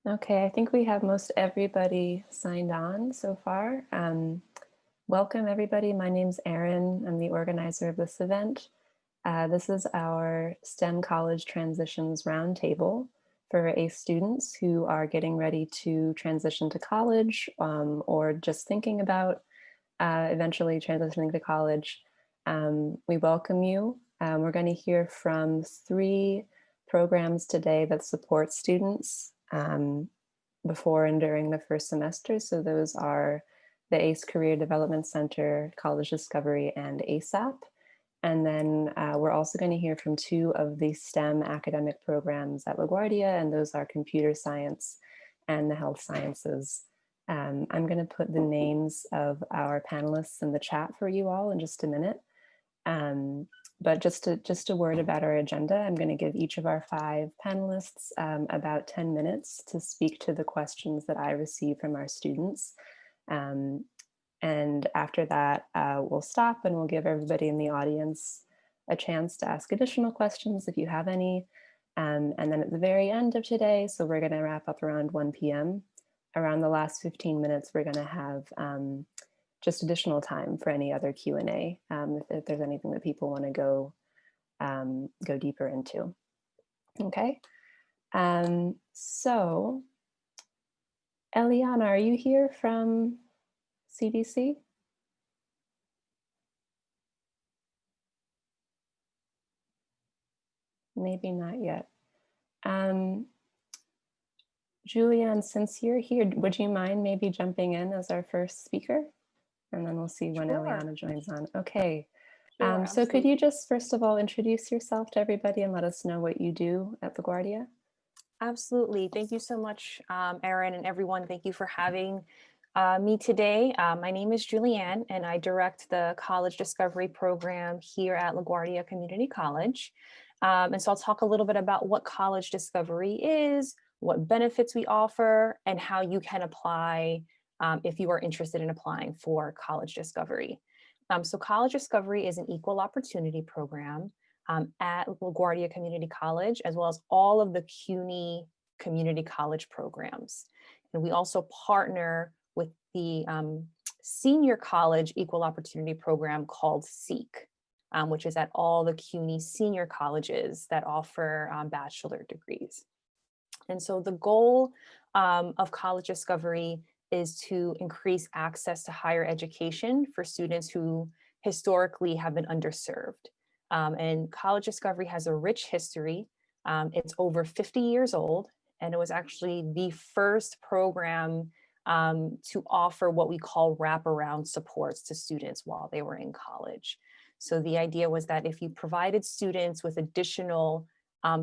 Okay, I think we have most everybody signed on so far. Welcome everybody. My name's Erin. I'm the organizer of this event. This is our STEM College Transitions Roundtable for ACE students who are getting ready to transition to college or just thinking about eventually transitioning to college. We welcome you. We're going to hear from 3 programs today that support students before and during the first semester. So those are the ACE Career Development Center, College Discovery, and ASAP. And then we're also going to hear from 2 of the STEM academic programs at Laguardia, and those are computer science and the health sciences. I'm going to put the names of our panelists in the chat for you all in just a minute. But just a word about our agenda. I'm going to give each of our 5 panelists about 10 minutes to speak to the questions that I receive from our students. And after that, we'll stop and we'll give everybody in the audience a chance to ask additional questions if you have any. And then at the very end of today, so we're going to wrap up around 1 p.m. Around the last 15 minutes, we're going to have just additional time for any other Q&A if there's anything that people want to go deeper into. Okay, so Eliana, are you here from CDC? Maybe not yet. Julianne, since you're here, would you mind maybe jumping in as our first speaker? And then we'll see when Eliana joins on. Okay. So could you just first of all introduce yourself to everybody and let us know what you do at Laguardia? Absolutely. Thank you so much, Erin, and everyone. Thank you for having me today. My name is Julianne, and I direct the College Discovery Program here at Laguardia Community College. And so I'll talk a little bit about what College Discovery is, what benefits we offer, and how you can apply if you are interested in applying for College Discovery. So College Discovery is an equal opportunity program at LaGuardia Community College, as well as all of the CUNY community college programs. And we also partner with the senior college equal opportunity program called SEEK, which is at all the CUNY senior colleges that offer bachelor degrees. And so the goal of College Discovery is to increase access to higher education for students who historically have been underserved. And College Discovery has a rich history. It's over 50 years old, and it was actually the first program to offer what we call wraparound supports to students while they were in college. So the idea was that if you provided students with additional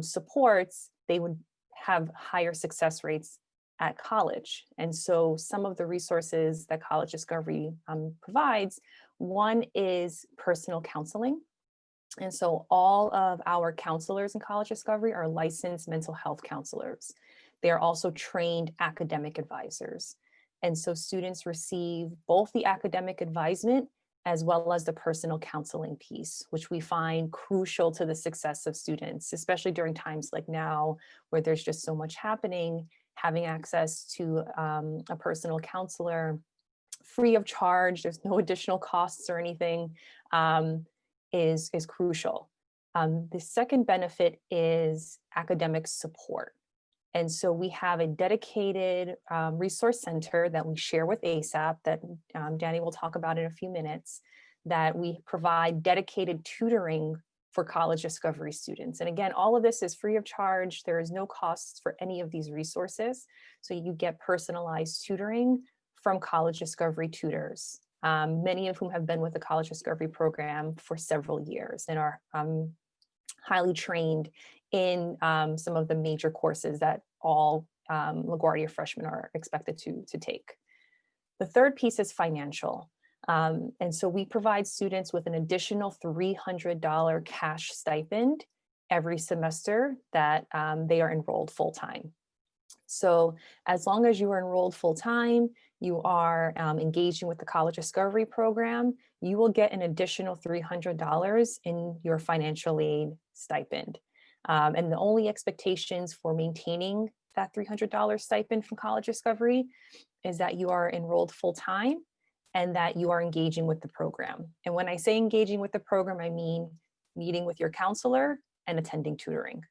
supports, they would have higher success rates at college. And so some of the resources that College Discovery provides, one is personal counseling. And so all of our counselors in College Discovery are licensed mental health counselors. They are also trained academic advisors. And so students receive both the academic advisement as well as the personal counseling piece, which we find crucial to the success of students, especially during times like now, where there's just so much happening. Having access to a personal counselor free of charge, there's no additional costs or anything, is crucial. The second benefit is academic support. And so we have a dedicated resource center that we share with ASAP that Danny will talk about in a few minutes, that we provide dedicated tutoring for College Discovery students. And again, all of this is free of charge. There is no costs for any of these resources. So you get personalized tutoring from College Discovery tutors, many of whom have been with the College Discovery program for several years and are highly trained in some of the major courses that all LaGuardia freshmen are expected to take. The third piece is financial. And so we provide students with an additional $300 cash stipend every semester that they are enrolled full-time. So as long as you are enrolled full-time, you are engaging with the College Discovery program, you will get an additional $300 in your financial aid stipend. And the only expectations for maintaining that $300 stipend from College Discovery is that you are enrolled full-time and that you are engaging with the program. And when I say engaging with the program, I mean meeting with your counselor and attending tutoring.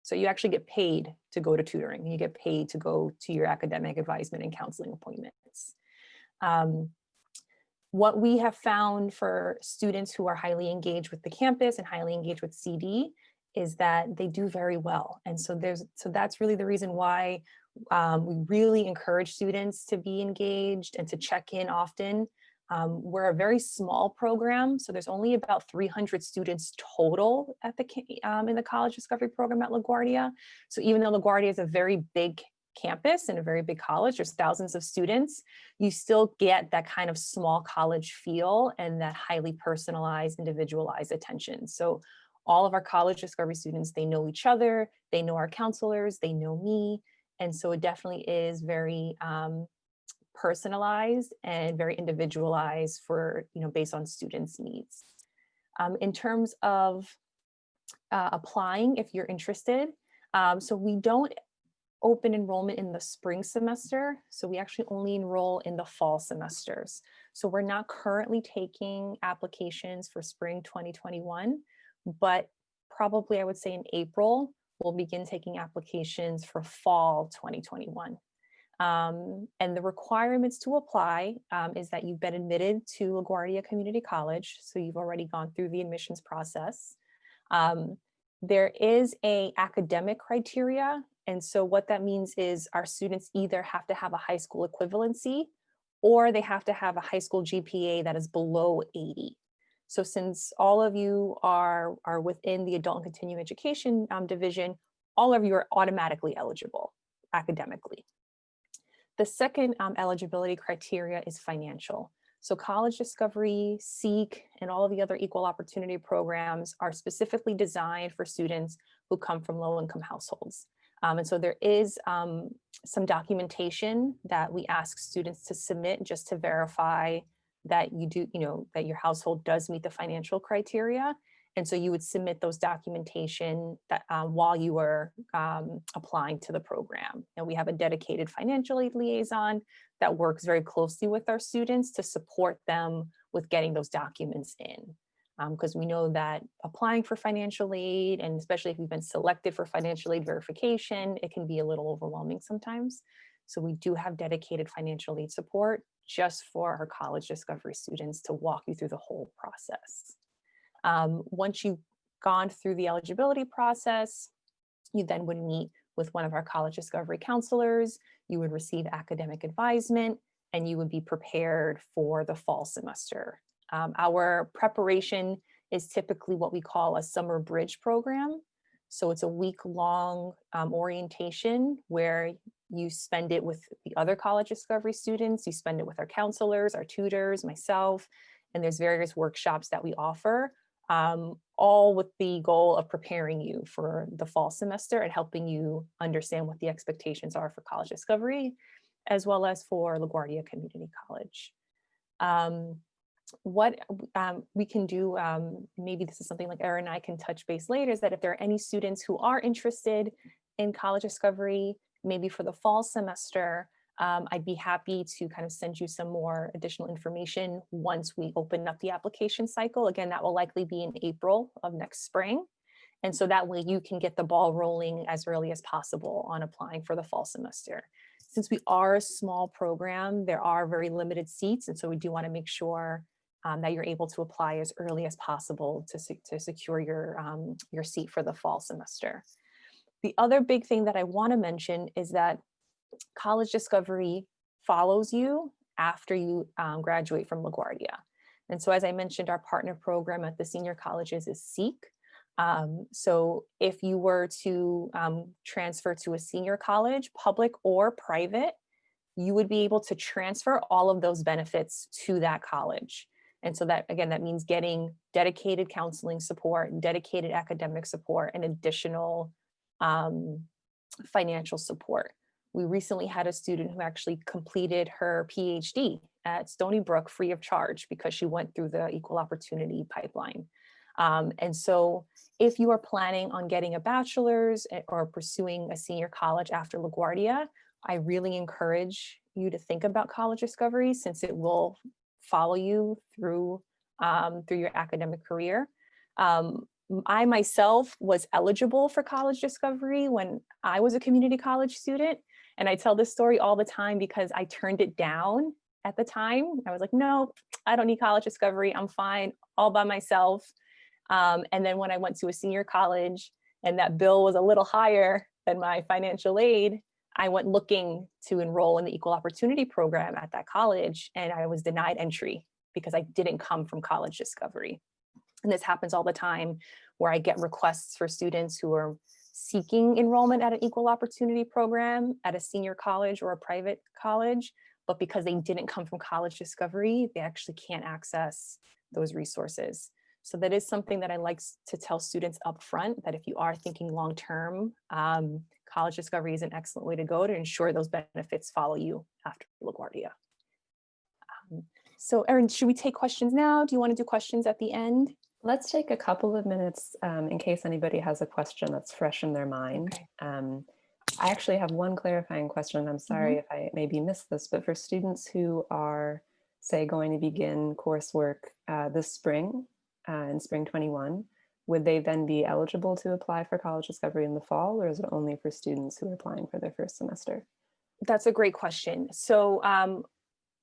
So you actually get paid to go to tutoring. You get paid to go to your academic advisement and counseling appointments. What we have found for students who are highly engaged with the campus and highly engaged with CD is that they do very well. And so that's really the reason why we really encourage students to be engaged and to check in often. We're a very small program, so there's only about 300 students total at in the College Discovery program at LaGuardia. So even though LaGuardia is a very big campus and a very big college, there's thousands of students, you still get that kind of small college feel and that highly personalized, individualized attention. So all of our College Discovery students, they know each other, they know our counselors, they know me. And so it definitely is very personalized and very individualized for, based on students' needs. In terms of applying, if you're interested, so we don't open enrollment in the spring semester. So we actually only enroll in the fall semesters. So we're not currently taking applications for spring 2021, but probably I would say in April, we'll begin taking applications for fall 2021. And the requirements to apply is that you've been admitted to LaGuardia Community College. So you've already gone through the admissions process. There is a academic criteria. And so what that means is our students either have to have a high school equivalency or they have to have a high school GPA that is below 80. So since all of you are within the adult and continuing education division, all of you are automatically eligible academically. The second eligibility criteria is financial. So College Discovery, SEEK, and all of the other equal opportunity programs are specifically designed for students who come from low-income households. And so there is some documentation that we ask students to submit just to verify that that your household does meet the financial criteria. And so you would submit those documentation that while you were applying to the program. And we have a dedicated financial aid liaison that works very closely with our students to support them with getting those documents in. Because we know that applying for financial aid, and especially if you've been selected for financial aid verification, it can be a little overwhelming sometimes. So we do have dedicated financial aid support just for our College Discovery students to walk you through the whole process. Once you've gone through the eligibility process, you then would meet with one of our College Discovery counselors, you would receive academic advisement, and you would be prepared for the fall semester. Our preparation is typically what we call a summer bridge program. So it's a week-long orientation where you spend it with the other College Discovery students, you spend it with our counselors, our tutors, myself, and there's various workshops that we offer, all with the goal of preparing you for the fall semester and helping you understand what the expectations are for College Discovery, as well as for LaGuardia Community College. What we can do, maybe this is something like Erin and I can touch base later, is that if there are any students who are interested in College Discovery, maybe for the fall semester, I'd be happy to kind of send you some more additional information once we open up the application cycle. Again, that will likely be in April of next spring. And so that way you can get the ball rolling as early as possible on applying for the fall semester. Since we are a small program, there are very limited seats. And so we do want to make sure that you're able to apply as early as possible to secure your seat for the fall semester. The other big thing that I want to mention is that College Discovery follows you after you graduate from LaGuardia. And so as I mentioned, our partner program at the senior colleges is SEEK. So if you were to transfer to a senior college, public or private, you would be able to transfer all of those benefits to that college. And so that, again, that means getting dedicated counseling support, dedicated academic support, and additional financial support. We recently had a student who actually completed her PhD at Stony Brook free of charge because she went through the equal opportunity pipeline. And so if you are planning on getting a bachelor's or pursuing a senior college after LaGuardia, I really encourage you to think about college discovery, since it will follow you through your academic career. I myself was eligible for college discovery when I was a community college student. And I tell this story all the time because I turned it down at the time. I was like, no, I don't need college discovery. I'm fine all by myself. And then when I went to a senior college and that bill was a little higher than my financial aid, I went looking to enroll in the equal opportunity program at that college, and I was denied entry because I didn't come from college discovery. And this happens all the time, where I get requests for students who are seeking enrollment at an equal opportunity program at a senior college or a private college, but because they didn't come from college discovery, they actually can't access those resources. So that is something that I like to tell students up front, that if you are thinking long-term, college discovery is an excellent way to go to ensure those benefits follow you after LaGuardia. So Erin, should we take questions now? Do you want to do questions at the end? Let's take a couple of minutes in case anybody has a question that's fresh in their mind. Okay. I actually have one clarifying question. I'm sorry if I maybe missed this, but for students who are, say, going to begin coursework this spring, in spring 21, would they then be eligible to apply for college discovery in the fall, or is it only for students who are applying for their first semester? That's a great question. So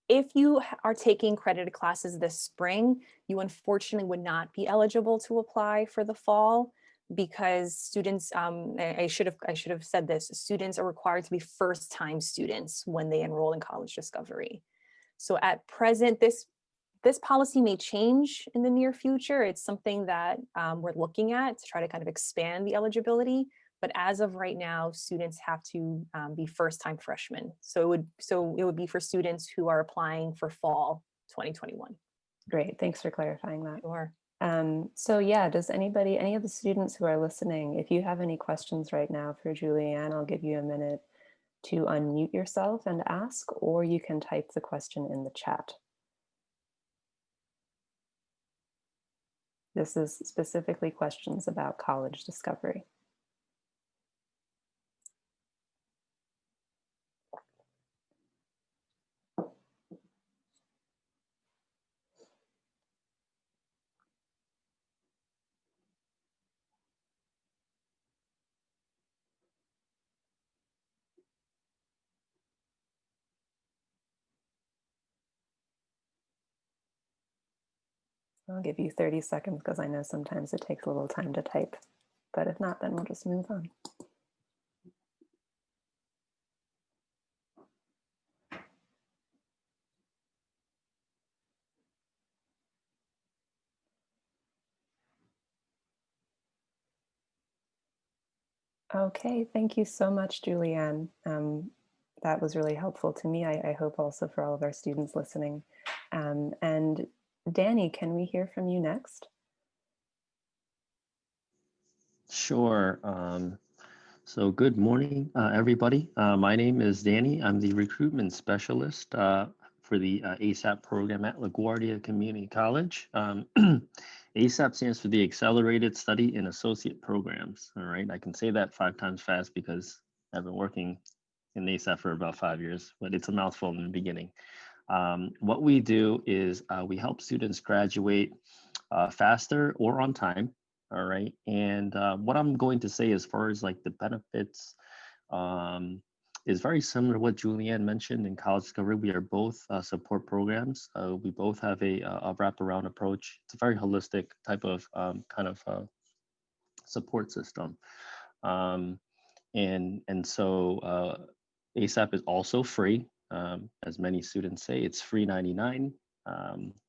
if you are taking credited classes this spring, you unfortunately would not be eligible to apply for the fall, because students, I should have said this, students are required to be first-time students when they enroll in college discovery. So at present, this policy may change in the near future. It's something that we're looking at to try to kind of expand the eligibility. But as of right now, students have to be first-time freshmen. So it would be for students who are applying for fall 2021. Great, thanks for clarifying that. Sure. So yeah, does anybody, any of the students who are listening, if you have any questions right now for Julianne, I'll give you a minute to unmute yourself and ask, or you can type the question in the chat. This is specifically questions about college discovery. I'll give you 30 seconds because I know sometimes it takes a little time to type, but if not, then we'll just move on. Okay, thank you so much, Julianne. That was really helpful to me. I hope also for all of our students listening. And Danny, can we hear from you next? Sure. So good morning, everybody. My name is Danny. I'm the recruitment specialist for the ASAP program at LaGuardia Community College. ASAP stands for the Accelerated Study in Associate Programs. All right, I can say that 5 times fast because I've been working in ASAP for about 5 years, but it's a mouthful in the beginning. What we do is we help students graduate faster or on time. All right. And what I'm going to say as far as like the benefits is very similar to what Julianne mentioned in College Discovery. We are both support programs. We both have a wraparound approach. It's a very holistic type of kind of support system. And so ASAP is also free. As many students say, it's free 99.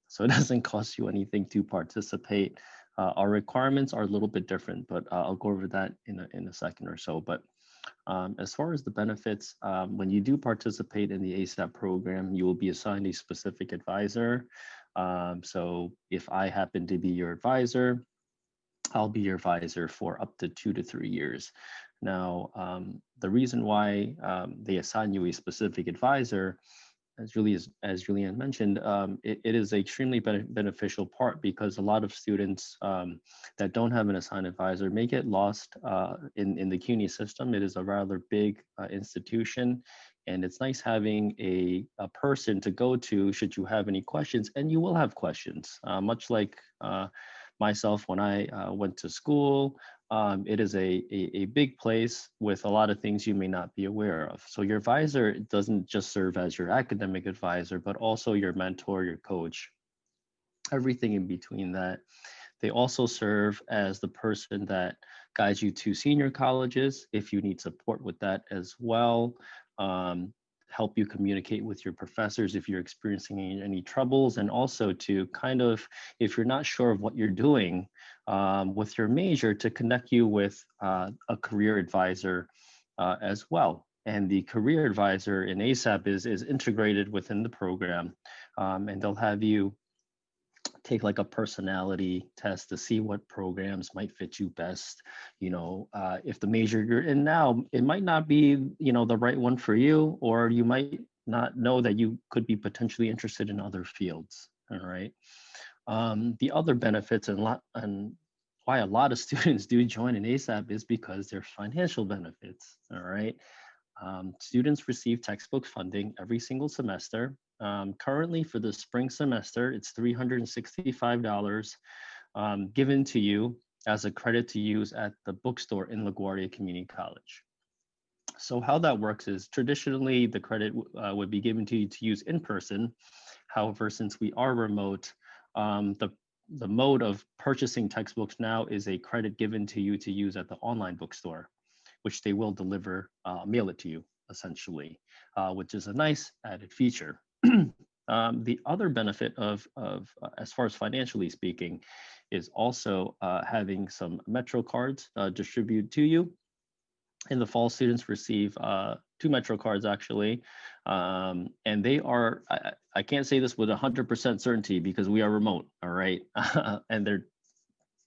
So it doesn't cost you anything to participate. Our requirements are a little bit different, but I'll go over that in a second or so. But as far as the benefits, when you do participate in the ASAP program, you will be assigned a specific advisor. So if I happen to be your advisor, I'll be your advisor for up to 2 to 3 years. Now, the reason why they assign you a specific advisor as Julianne mentioned, it is an extremely beneficial part because a lot of students that don't have an assigned advisor may get lost in the CUNY system. It is a rather big institution, and it's nice having a person to go to should you have any questions, and you will have questions, much like myself when I went to school. It is a big place with a lot of things you may not be aware of. So your advisor doesn't just serve as your academic advisor, but also your mentor, your coach, everything in between that. They also serve as the person that guides you to senior colleges if you need support with that as well. Help you communicate with your professors if you're experiencing any troubles, and also to kind of, if you're not sure of what you're doing with your major, to connect you with a career advisor as well. And the career advisor in ASAP is integrated within the program, and they'll have you take like a personality test to see what programs might fit you best. If the major you're in now, it might not be, the right one for you, or you might not know that you could be potentially interested in other fields. All right. The other benefits and why a lot of students do join an ASAP is because there's financial benefits. All right. Students receive textbook funding every single semester. Currently for the spring semester, it's $365 given to you as a credit to use at the bookstore in LaGuardia Community College. So how that works is traditionally the credit would be given to you to use in person. However, since we are remote, the mode of purchasing textbooks now is a credit given to you to use at the online bookstore, which they will deliver, mail it to you essentially, which is a nice added feature. The other benefit of as far as financially speaking, is also having some Metro cards distributed to you. In the fall, students receive 2 Metro cards actually, and they are, I can't say this with 100% certainty because we are remote, all right? And they're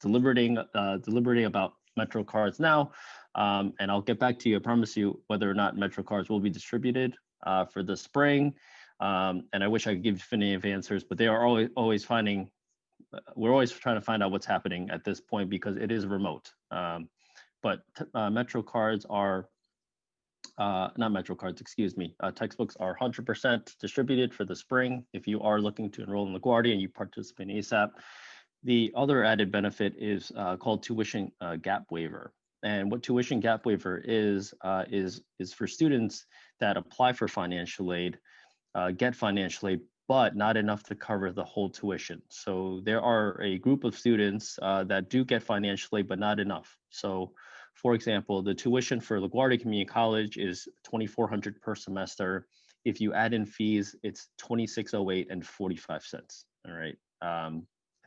deliberating about Metro cards now, and I'll get back to you, I promise you, whether or not Metro cards will be distributed for the spring. And I wish I could give definitive answers, but they are always finding, we're always trying to find out what's happening at this point because it is remote. But Metro cards are, not Metro cards, excuse me, textbooks are 100% distributed for the spring. If you are looking to enroll in LaGuardia and you participate in ASAP. The other added benefit is called tuition gap waiver. And what tuition gap waiver is for students that apply for financial aid, get financial aid, but not enough to cover the whole tuition. So there are a group of students that do get financial aid, but not enough. So for example, the tuition for LaGuardia Community College is $2,400 per semester. If you add in fees, it's $2,608 and 45 cents. All right. I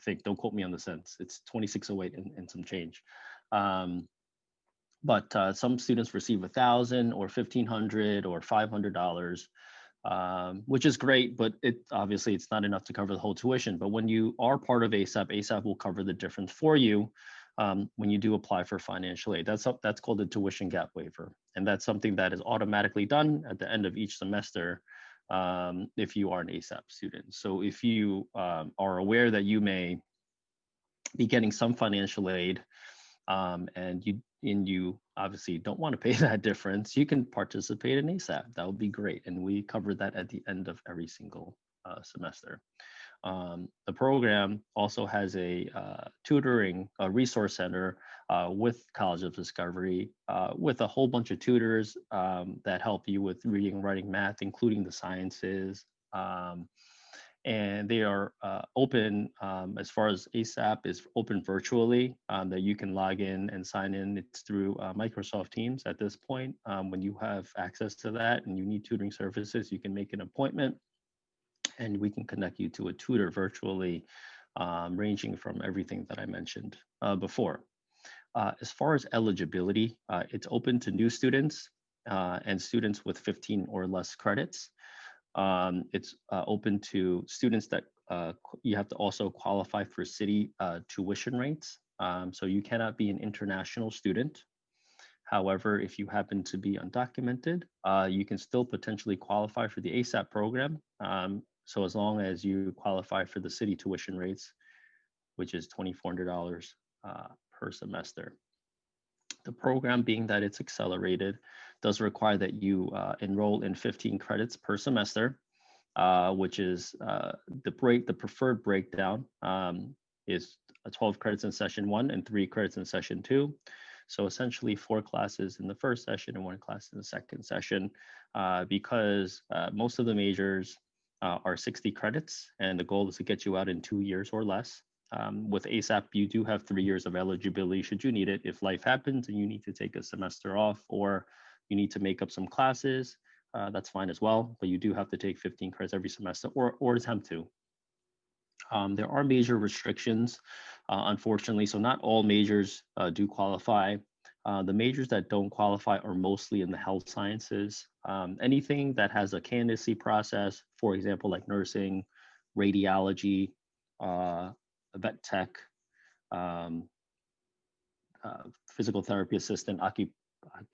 think, don't quote me on the cents. It's $2,608 and some change. But some students receive $1,000 or $1,500 or $500. Which is great, but obviously it's not enough to cover the whole tuition. But when you are part of ASAP, ASAP will cover the difference for you when you do apply for financial aid. That's called a tuition gap waiver, and that's something that is automatically done at the end of each semester if you are an ASAP student. So if you are aware that you may be getting some financial aid and you obviously don't want to pay that difference, you can participate in ASAP. That would be great. And we cover that at the end of every single semester. The program also has a tutoring resource center with College of Discovery with a whole bunch of tutors that help you with reading, writing, math, including the sciences. And they are open as far as ASAP is open virtually, that you can log in and sign in. It's through Microsoft Teams at this point. When you have access to that and you need tutoring services, you can make an appointment and we can connect you to a tutor virtually, ranging from everything that I mentioned before. As far as eligibility, it's open to new students and students with 15 or less credits. It's open to students that you have to also qualify for city tuition rates. So you cannot be an international student. However, if you happen to be undocumented, you can still potentially qualify for the ASAP program. So as long as you qualify for the city tuition rates, which is $2,400 per semester. The program, being that it's accelerated, does require that you enroll in 15 credits per semester, which is the preferred breakdown is 12 credits in session 1 and 3 credits in session 2. So essentially 4 classes in the first session and 1 class in the second session, because most of the majors are 60 credits, and the goal is to get you out in 2 years or less. With ASAP, you do have 3 years of eligibility should you need it. If life happens and you need to take a semester off, or you need to make up some classes, that's fine as well, but you do have to take 15 credits every semester, or attempt to. There are major restrictions, unfortunately, so not all majors do qualify. The majors that don't qualify are mostly in the health sciences. Anything that has a candidacy process, for example, like nursing, radiology, vet tech, physical therapy assistant,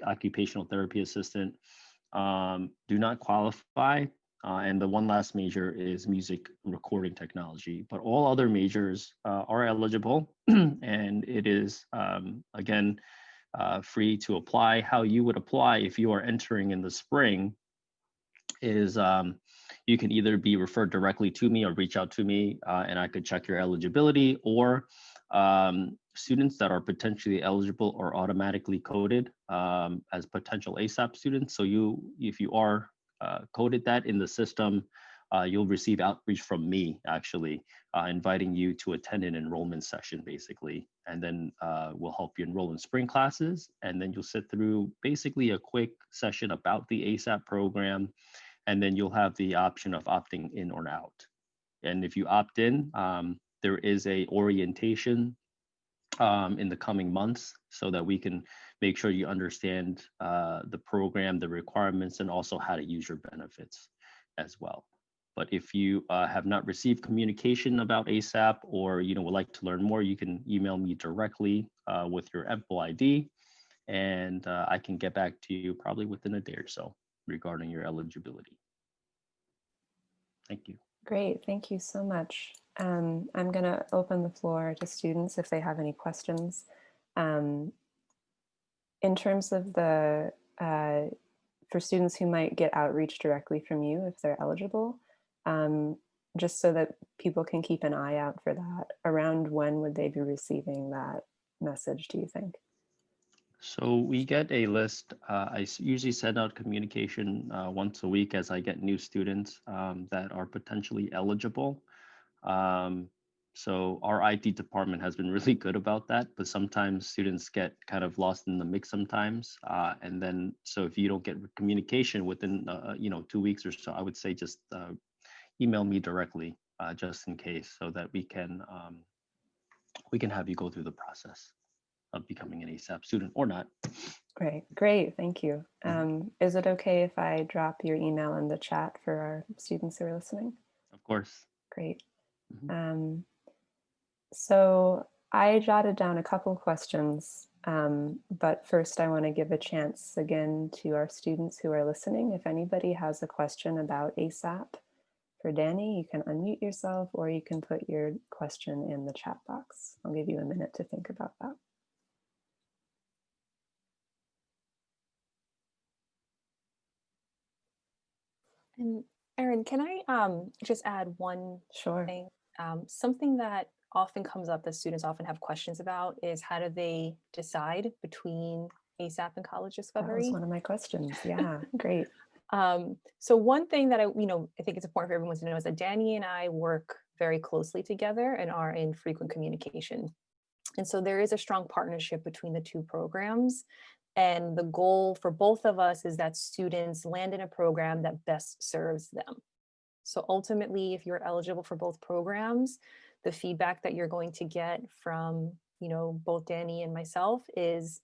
occupational therapy assistant, do not qualify. And the one last major is music recording technology, but all other majors are eligible, and it is, again, free to apply. How you would apply if you are entering in the spring is you can either be referred directly to me or reach out to me, and I could check your eligibility, or students that are potentially eligible or automatically coded as potential ASAP students. So if you are coded that in the system, you'll receive outreach from me, actually, inviting you to attend an enrollment session, basically. And then we'll help you enroll in spring classes. And then you'll sit through basically a quick session about the ASAP program. And then you'll have the option of opting in or out. And if you opt in, there is a orientation in the coming months, so that we can make sure you understand the program, the requirements, and also how to use your benefits as well. But if you have not received communication about ASAP, or would like to learn more, you can email me directly with your EMPL ID, and I can get back to you probably within a day or so regarding your eligibility. Thank you. Great, thank you so much. I'm going to open the floor to students if they have any questions. In terms of for students who might get outreach directly from you if they're eligible, just so that people can keep an eye out for that, around when would they be receiving that message, do you think? So we get a list. I usually send out communication once a week as I get new students that are potentially eligible. So our IT department has been really good about that, but sometimes students get kind of lost in the mix sometimes. And then, so if you don't get communication within, 2 weeks or so, I would say just email me directly, just in case, so that we can have you go through the process of becoming an ASAP student or not. Great, thank you. Is it okay if I drop your email in the chat for our students who are listening? Of course. Great. So I jotted down a couple questions, but first I want to give a chance again to our students who are listening. If anybody has a question about ASAP for Danny, you can unmute yourself, or you can put your question in the chat box. I'll give you a minute to think about that. And Erin, can I just add one thing? Something that often comes up that students often have questions about is, how do they decide between ASAP and college discovery? That was one of my questions. Yeah, great. So one thing that I think it's important for everyone to know is that Danny and I work very closely together and are in frequent communication. And so there is a strong partnership between the two programs. And the goal for both of us is that students land in a program that best serves them. So ultimately, if you're eligible for both programs, the feedback that you're going to get from, both Danny and myself is,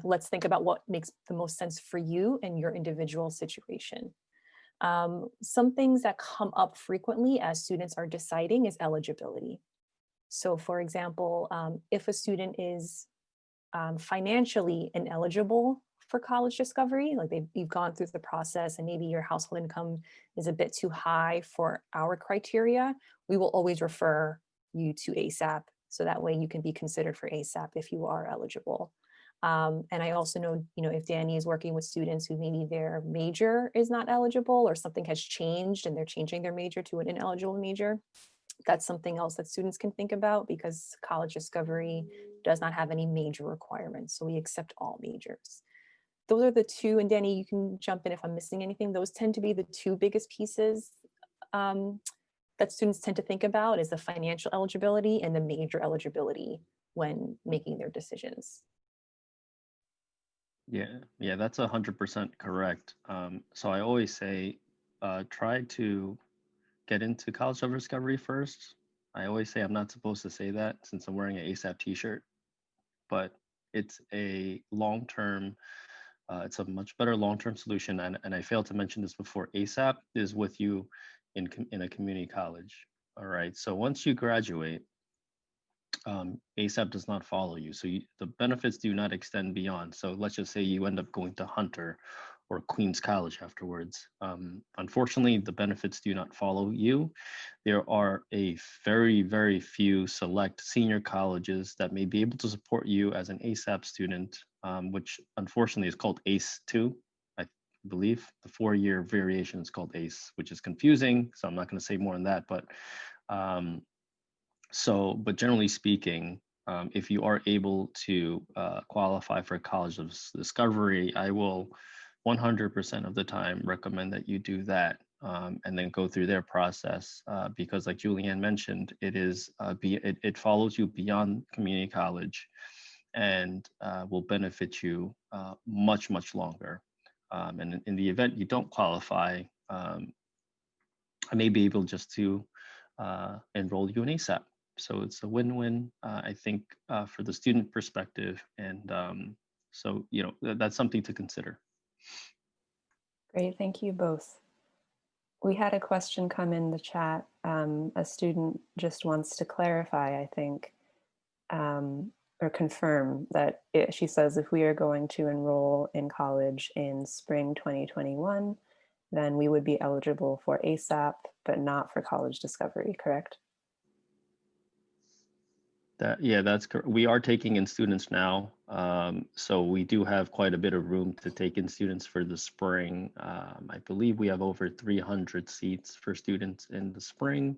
let's think about what makes the most sense for you and your individual situation. Some things that come up frequently as students are deciding is eligibility. So for example, if a student is financially ineligible for college discovery, like you've gone through the process and maybe your household income is a bit too high for our criteria, we will always refer you to ASAP. So that way you can be considered for ASAP if you are eligible. And I also know, if Danny is working with students who maybe their major is not eligible or something has changed and they're changing their major to an ineligible major, that's something else that students can think about because college discovery does not have any major requirements. So we accept all majors. Those are the two, and Danny, you can jump in if I'm missing anything. Those tend to be the two biggest pieces that students tend to think about, is the financial eligibility and the major eligibility when making their decisions. Yeah, that's 100% correct. So I always say, try to get into college discovery first. I always say I'm not supposed to say that since I'm wearing an ASAP t-shirt, but it's a long-term, it's a much better long-term solution. And I failed to mention this before, ASAP is with you in a community college. All right, so once you graduate, ASAP does not follow you. So the benefits do not extend beyond. So let's just say you end up going to Hunter or Queens College afterwards. Unfortunately, the benefits do not follow you. There are a very, very few select senior colleges that may be able to support you as an ASAP student, which unfortunately is called ACE2. I believe the 4-year variation is called ACE, which is confusing. So I'm not going to say more on that, but but generally speaking, if you are able to qualify for college of discovery, I will 100% of the time recommend that you do that and then go through their process because, like Julianne mentioned, it follows you beyond community college and will benefit you much, much longer. And in the event you don't qualify, I may be able just to enroll you in ASAP. So it's a win-win, I think, for the student perspective. And so, that's something to consider. Great, thank you both. We had a question come in the chat. A student just wants to clarify, I think, or confirm that she says if we are going to enroll in college in spring 2021, then we would be eligible for ASAP, but not for college discovery, correct? That's correct. We are taking in students now. So we do have quite a bit of room to take in students for the spring. I believe we have over 300 seats for students in the spring.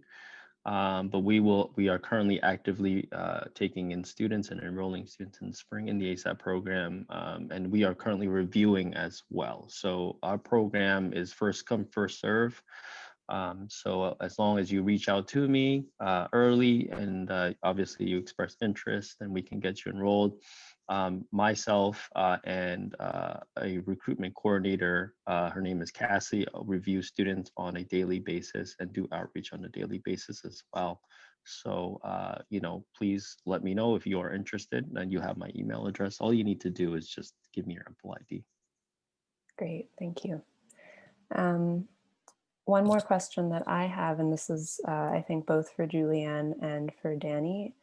But we are currently actively taking in students and enrolling students in the spring in the ASAP program. And we are currently reviewing as well. So our program is first come, first serve. So as long as you reach out to me early and obviously you express interest, then we can get you enrolled. Myself and a recruitment coordinator, her name is Cassie, review students on a daily basis and do outreach on a daily basis as well. So, please let me know if you are interested and you have my email address. All you need to do is just give me your Apple ID. Great, thank you. One more question that I have, and this is, I think, both for Julianne and for Danny.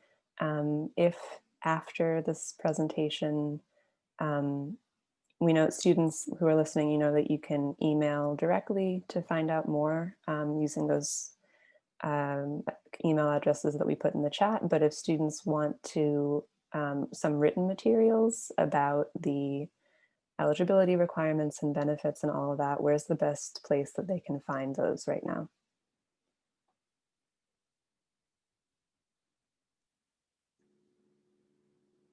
If after this presentation, we know students who are listening, you know that you can email directly to find out more using those email addresses that we put in the chat. But if students want to some written materials about the eligibility requirements and benefits and all of that, where's the best place that they can find those right now?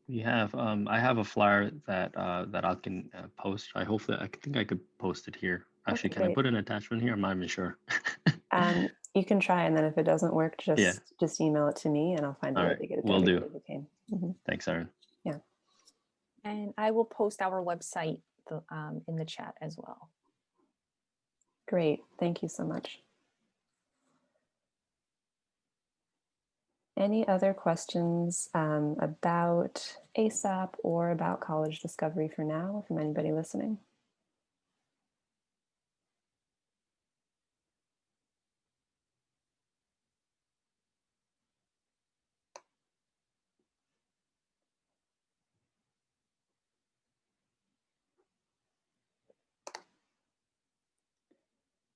We have, I have a flyer that I can post. I think I could post it here. Actually, Okay, can I put an attachment here? I'm not even sure. You can try, and then if it doesn't work, just email it to me and I'll find a way to get it to everybody who came. Mm-hmm. Thanks, Erin. Yeah. And I will post our website in the chat as well. Great, thank you so much. Any other questions about ASAP or about college discovery for now from anybody listening?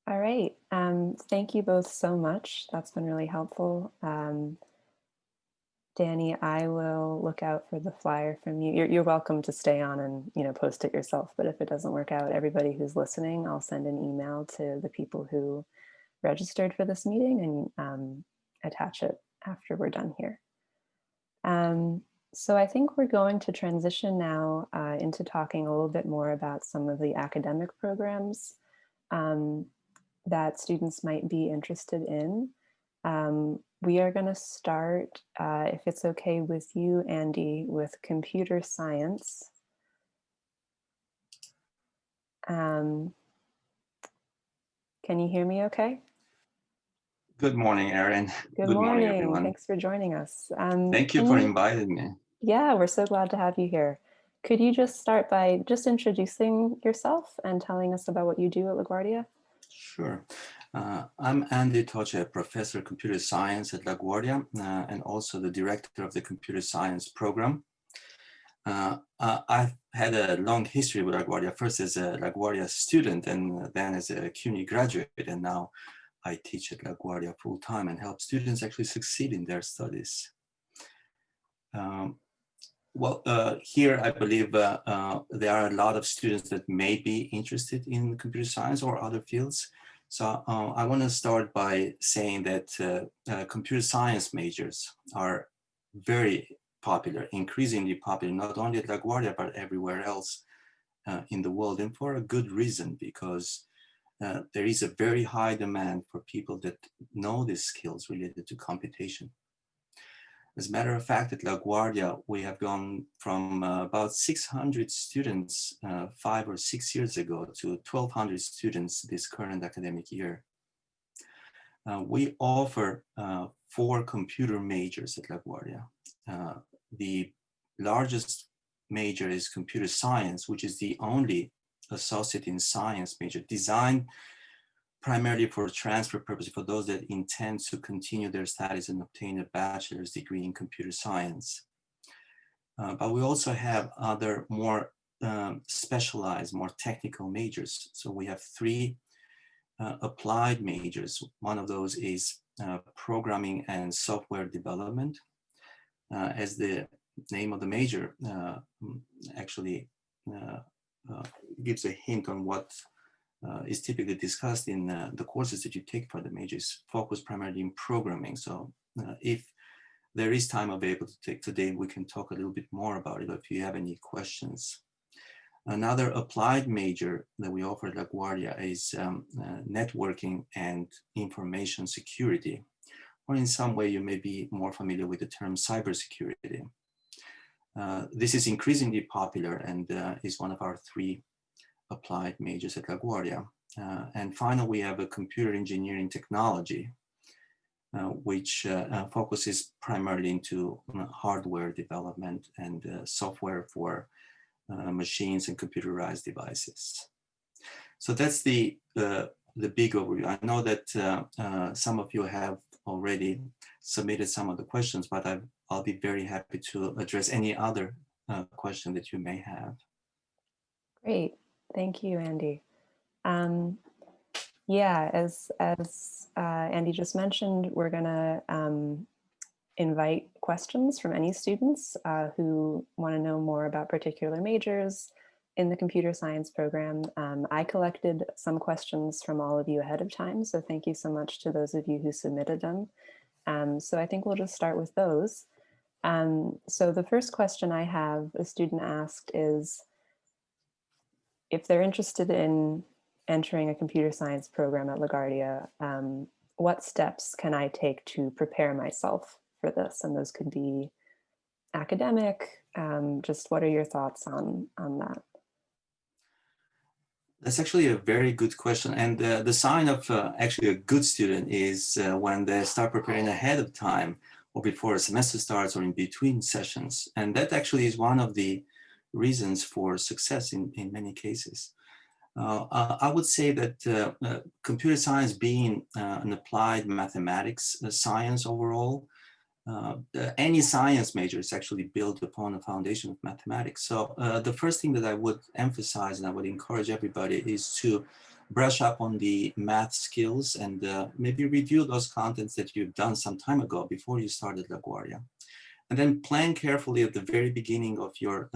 All right. Thank you both so much. That's been really helpful. Danny, I will look out for the flyer from you. You're welcome to stay on and post it yourself. But if it doesn't work out, everybody who's listening, I'll send an email to the people who registered for this meeting and attach it after we're done here. So I think we're going to transition now into talking a little bit more about some of the academic programs that students might be interested in. We are going to start, if it's okay with you, Andy, with computer science. Can you hear me okay? Good morning, Erin. Good morning, everyone. Thanks for joining us. Thank you for inviting me. Yeah, we're so glad to have you here. Could you just start by just introducing yourself and telling us about what you do at LaGuardia? Sure. I'm Andy Toche, a professor of computer science at LaGuardia and also the director of the computer science program. I've had a long history with LaGuardia, first as a LaGuardia student and then as a CUNY graduate, and now I teach at LaGuardia full-time and help students actually succeed in their studies. Here I believe there are a lot of students that may be interested in computer science or other fields. So I want to start by saying that computer science majors are very popular, increasingly popular, not only at LaGuardia, but everywhere else in the world, and for a good reason, because there is a very high demand for people that know these skills related to computation. As a matter of fact, at LaGuardia, we have gone from about 600 students 5 or 6 years ago to 1,200 students this current academic year. We offer 4 computer majors at LaGuardia. The largest major is computer science, which is the only associate in science major designed primarily for transfer purposes for those that intend to continue their studies and obtain a bachelor's degree in computer science. But we also have other more specialized, more technical majors. So we have 3 applied majors. One of those is programming and software development. As the name of the major actually gives a hint on what is typically discussed in the courses that you take for the majors, focused primarily in programming. So if there is time available to take today, we can talk a little bit more about it if you have any questions. Another applied major that we offer at LaGuardia is networking and information security, or in some way you may be more familiar with the term cybersecurity. This is increasingly popular and is one of our 3 applied majors at LaGuardia. And finally, we have a computer engineering technology, which focuses primarily into hardware development and software for machines and computerized devices. So that's the big overview. I know that some of you have already submitted some of the questions, but I'll be very happy to address any other question that you may have. Great. Thank you, Andy. Yeah, as Andy just mentioned, we're going to invite questions from any students who want to know more about particular majors in the computer science program. I collected some questions from all of you ahead of time, so thank you so much to those of you who submitted them. So I think we'll just start with those. So the first question I have, a student asked, is if they're interested in entering a computer science program at LaGuardia, what steps can I take to prepare myself for this? And those could be academic. Just what are your thoughts on that? That's actually a very good question. And the sign of actually a good student is when they start preparing ahead of time or before a semester starts or in between sessions. And that actually is one of the reasons for success in many cases. I would say that computer science being an applied mathematics science overall, any science major is actually built upon a foundation of mathematics. So the first thing that I would emphasize and I would encourage everybody is to brush up on the math skills and maybe review those contents that you've done some time ago before you started LaGuardia. And then plan carefully at the very beginning of your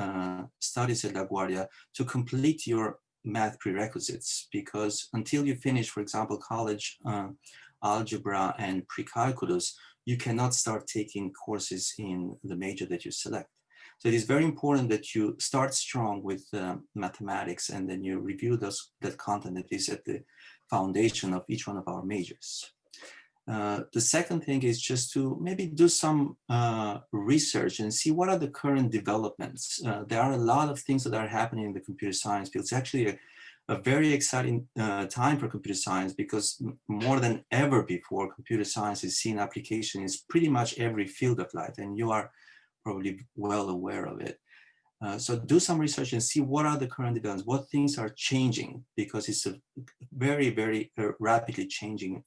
studies at LaGuardia to complete your math prerequisites, because until you finish, for example, college algebra and pre-calculus, you cannot start taking courses in the major that you select. So it is very important that you start strong with mathematics, and then you review that content that is at the foundation of each one of our majors. The second thing is just to maybe do some research and see what are the current developments. There are a lot of things that are happening in the computer science field. It's actually a very exciting time for computer science, because more than ever before, computer science is seeing application in pretty much every field of life, and you are probably well aware of it. So do some research and see what are the current developments, what things are changing, because it's a very, very rapidly changing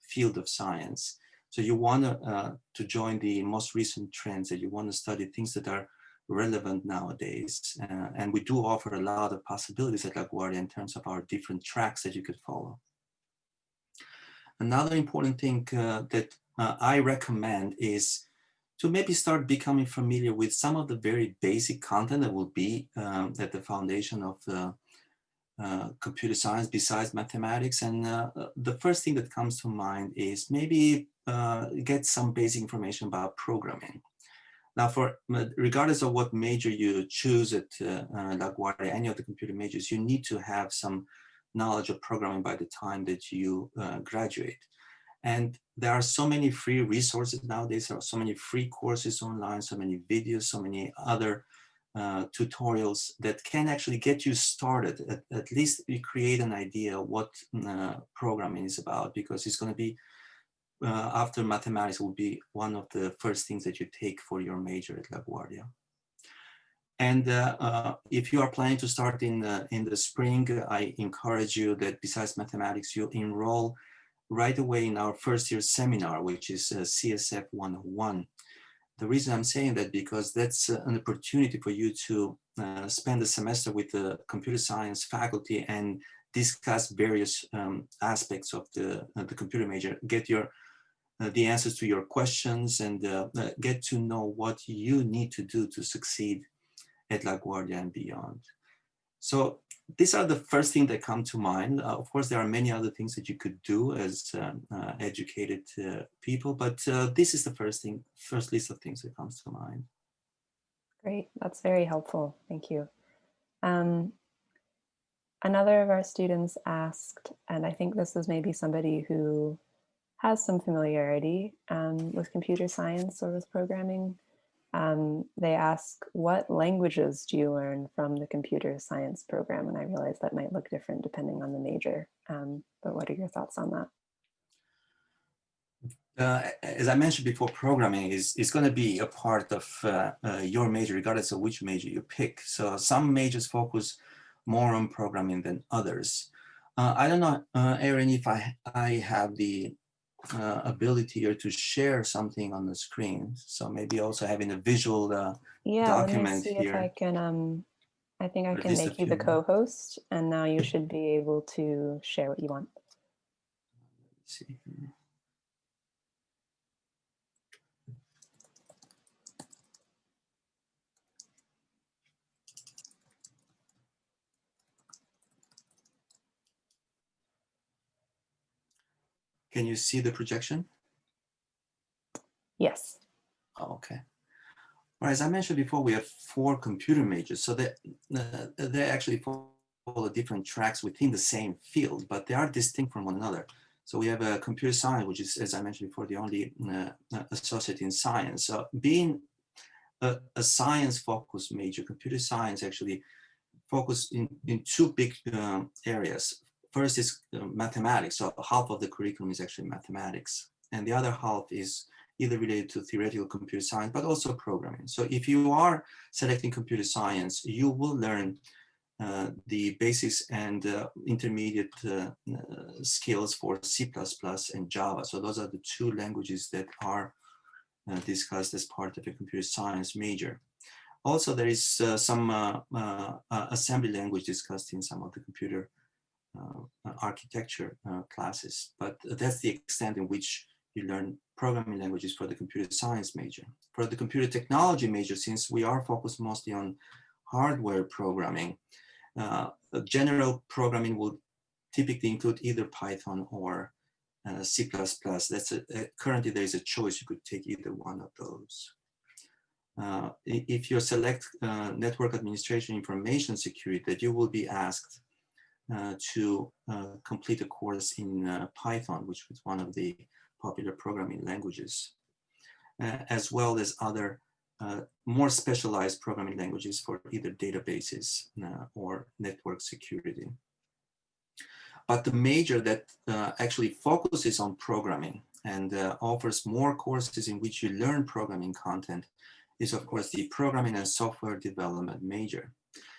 field of science. So you want to join the most recent trends, and you want to study things that are relevant nowadays. And we do offer a lot of possibilities at LaGuardia in terms of our different tracks that you could follow. Another important thing that I recommend is to maybe start becoming familiar with some of the very basic content that will be at the foundation of computer science besides mathematics. And the first thing that comes to mind is maybe get some basic information about programming. Now, regardless of what major you choose at LaGuardia, any of the computer majors, you need to have some knowledge of programming by the time that you graduate. And there are so many free resources nowadays. There are so many free courses online, so many videos, so many other tutorials that can actually get you started. At least you create an idea what programming is about, because it's going to be, after mathematics, will be one of the first things that you take for your major at LaGuardia. And if you are planning to start in the spring, I encourage you that besides mathematics, you enroll right away in our first year seminar, which is CSF 101. The reason I'm saying that, because that's an opportunity for you to spend the semester with the computer science faculty and discuss various aspects of the computer major, get the answers to your questions, and get to know what you need to do to succeed at LaGuardia and beyond. So these are the first things that come to mind. Of course, there are many other things that you could do as educated people, but this is the first list of things that comes to mind. Great, that's very helpful. Thank you. Another of our students asked, and I think this is maybe somebody who has some familiarity with computer science or with programming. They ask, what languages do you learn from the computer science program? And I realize that might look different depending on the major, but what are your thoughts on that? As I mentioned before, programming is going to be a part of your major, regardless of which major you pick. So some majors focus more on programming than others. I don't know, Erin, if I have the ability here to share something on the screen. So maybe also having a visual document let me see here. if I can, I think I Or at can least a make you few the more. co-host, and now you should be able to share what you want. Let's see here. Can you see the projection? Yes. Oh, okay. Well, as I mentioned before, we have 4 computer majors, so they actually follow different tracks within the same field, but they are distinct from one another. So we have a computer science, which is, as I mentioned before, the only associate in science. So being a science-focused major, computer science actually focus in 2 big areas. First is mathematics, so half of the curriculum is actually mathematics, and the other half is either related to theoretical computer science, but also programming. So if you are selecting computer science, you will learn the basics and intermediate skills for C++ and Java. So those are the 2 languages that are discussed as part of a computer science major. Also, there is some assembly language discussed in some of the computer architecture classes, but that's the extent in which you learn programming languages for the computer science major. For the computer technology major, since we are focused mostly on hardware programming, general programming will typically include either Python or C++. That's currently there is a choice. You could take either one of those. If you select network administration information security, that you will be asked to complete a course in Python, which is one of the popular programming languages, as well as other more specialized programming languages for either databases or network security. But the major that actually focuses on programming and offers more courses in which you learn programming content is, of course, the programming and software development major.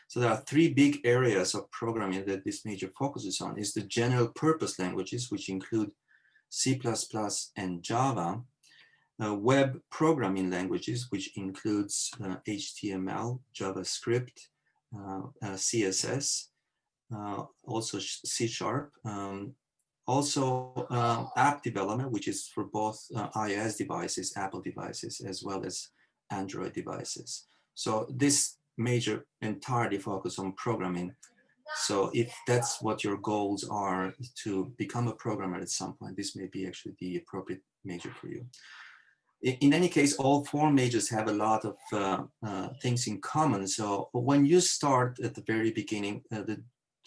So there are three big areas of programming that this major focuses on. Is the general purpose languages, which include C++ and Java, web programming languages, which includes HTML, JavaScript, CSS, also C#, also app development, which is for both iOS devices, Apple devices, as well as Android devices. So this major entirely focus on programming. So if that's what your goals are, to become a programmer at some point, this may be actually the appropriate major for you. In any case, all four majors have a lot of things in common. So when you start at the very beginning, the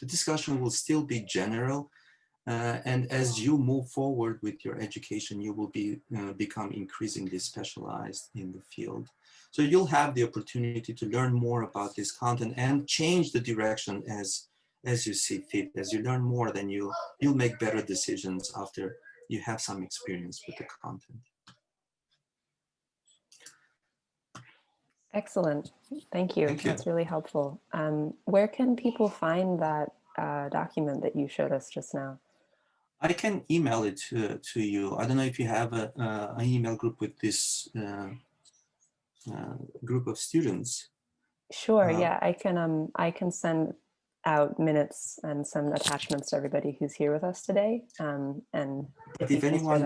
discussion will still be general. And as you move forward with your education, you will be become increasingly specialized in the field. So you'll have the opportunity to learn more about this content and change the direction as you see fit. As you learn more, then you'll make better decisions after you have some experience with the content. Excellent. Thank you. That's really helpful. Where can people find that document that you showed us just now? I can email it to you. I don't know if you have an email group with this group of students. Sure. Yeah, I can send out minutes and some attachments to everybody who's here with us today. And if anyone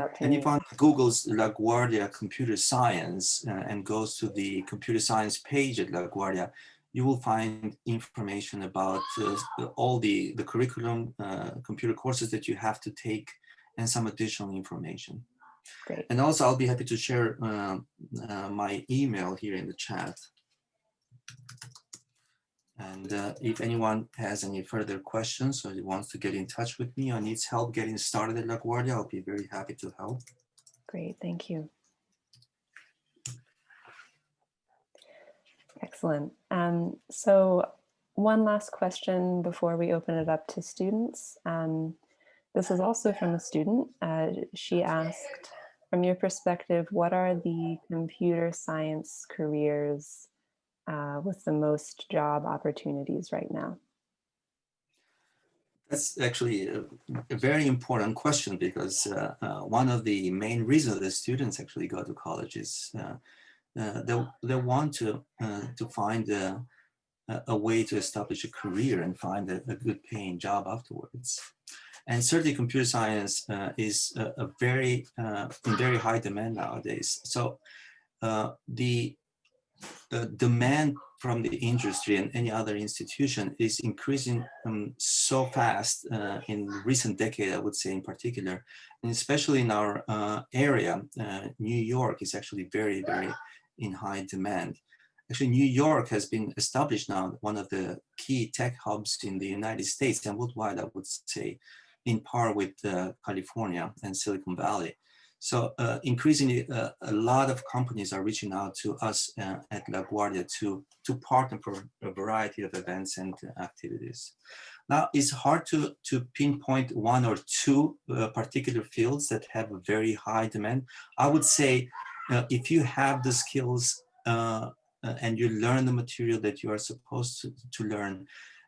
Googles Laguardia computer science and goes to the computer science page at Laguardia, you will find information about all the curriculum, computer courses that you have to take, and some additional information. Great. And also, I'll be happy to share my email here in the chat. And if anyone has any further questions or wants to get in touch with me or needs help getting started at Laguardia, I'll be very happy to help. Great, thank you. Excellent. So one last question before we open it up to students. This is also from a student. She asked, from your perspective, what are the computer science careers with the most job opportunities right now? That's actually a very important question, because one of the main reasons that students actually go to college is they want to find a way to establish a career and find a good paying job afterwards. And certainly computer science is a very in very high demand nowadays. So the demand from the industry and any other institution is increasing so fast in recent decade, I would say in particular, and especially in our area. New York is actually very, very in high demand. Actually, New York has been established now one of the key tech hubs in the United States and worldwide, I would say, in par with California and Silicon Valley. So increasingly, a lot of companies are reaching out to us at Laguardia to partner for a variety of events and activities. Now, it's hard to pinpoint one or two particular fields that have a very high demand. I would say if you have the skills and you learn the material that you are supposed to learn,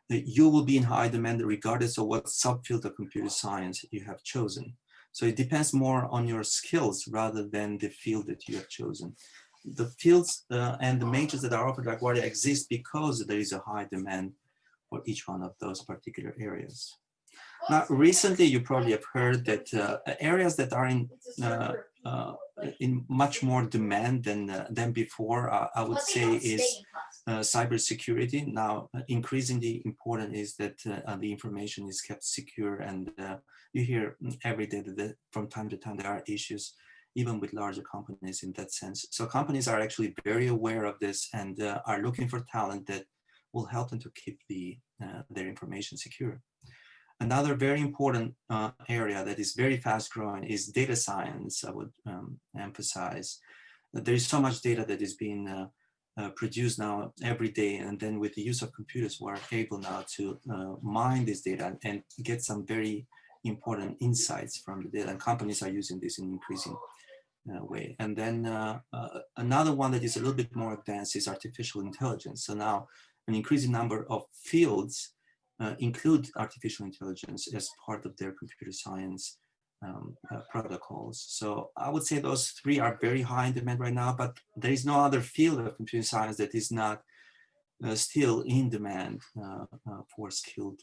you will be in high demand regardless of what subfield of computer science you have chosen. So it depends more on your skills rather than the field that you have chosen. The fields and the majors that are offered at Laguardia exist because there is a high demand for each one of those particular areas. Now, recently, you probably have heard that areas that are in much more demand than before, I would say, is cybersecurity. Now, increasingly important is that the information is kept secure, and you hear every day that from time to time there are issues, even with larger companies in that sense. So companies are actually very aware of this and are looking for talent that will help them to keep their information secure. Another very important area that is very fast growing is data science. I would emphasize that there is so much data that is being produced now every day. And then with the use of computers, we're able now to mine this data and get some very important insights from the data. And companies are using this in increasing way. And then another one that is a little bit more advanced is artificial intelligence. So now an increasing number of fields include artificial intelligence as part of their computer science protocols. So I would say those three are very high in demand right now, but there is no other field of computer science that is not still in demand for skilled